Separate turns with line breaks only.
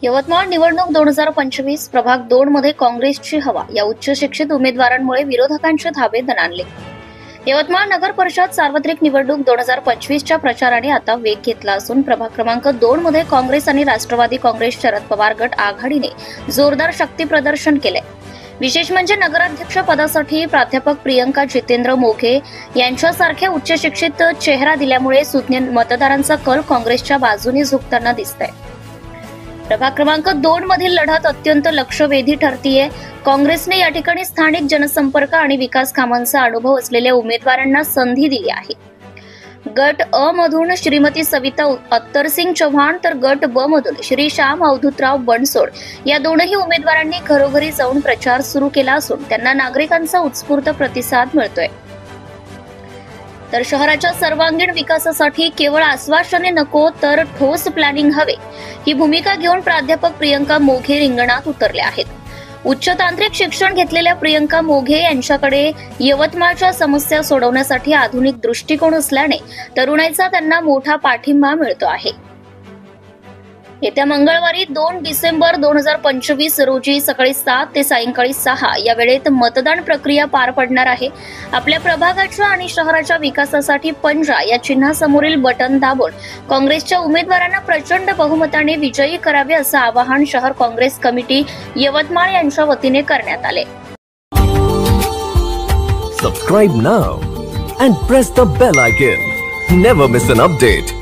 यवतमाळ निवडणूक 2025 प्रभाग 2 मध्ये काँग्रेसची हवा या उच्च शिक्षित उमेदवारांमुळे विरोधकांचे धाबे दणाणले। यवतमाळ नगर परिषद सार्वत्रिक निवडणूक 2025 च्या प्रचाराने आता वेग घेतला असून प्रभाग क्रमांक 2 मध्ये काँग्रेस आणि राष्ट्रवादी काँग्रेस शरद पवार गट आघाडीने जोरदार शक्ती प्रदर्शन केले। विशेष म्हणजे नगराध्यक्ष पदासाठी प्राध्यापक प्रियंका जितेंद्र मोघे यांच्यासारख्या उच्च शिक्षित चेहरा दिल्यामुळे सुज्ञ मतदारांचा कल काँग्रेसच्या बाजूने झुकताना दिसतंय। प्रभाग क्रमांक 2 मधील लढत अत्यंत लक्षवेधी ठरतीये। काँग्रेसने या ठिकाणी स्थानिक जनसंपर्क आणि विकास कामांचा अनुभव असलेल्या उमेदवारांना संधी दिली आहे। गट अ मधून श्रीमती सविता अत्तरसिंग चव्हाण तर गट ब मधून श्री श्याम अवधूतराव बनसोड या दोनही उमेदवारांनी घरोघरी जाऊन प्रचार सुरू केला असून त्यांना नागरिकांचा उत्स्फूर्त प्रतिसाद मिळतोय। तर शहराच्या सर्वांगीण विकासासाठी केवळ आश्वासने नको तर ठोस प्लॅनिंग हवे ही भूमिका घेऊन प्राध्यापक प्रियंका मोघे रिंगणात उतरले आहेत। उच्च तांत्रिक शिक्षण घेतलेल्या प्रियंका मोघे यांच्याकडे यवतमाळच्या समस्या सोडवण्यासाठी आधुनिक दृष्टिकोन असल्याने तरुणाईचा त्यांना मोठा पाठिंबा मिळतो आहे। येत्या मंगळवारी 2 डिसेंबर 2025 रोजी सकाळी 7 ते सायंकाळी 6 या वेळेत मतदान प्रक्रिया पार पडणार आहे। आपल्या प्रभागाच्या आणि शहराच्या विकासासाठी पंजा या चिन्हासमोरील बटन दाबून काँग्रेसच्या उमेदवारांना प्रचंड बहुमताने विजयी करावे असं आवाहन शहर काँग्रेस कमिटी यवतमाळ यांच्या वतीने करण्यात आले।
Subscribe now and press the bell icon. Never miss an update.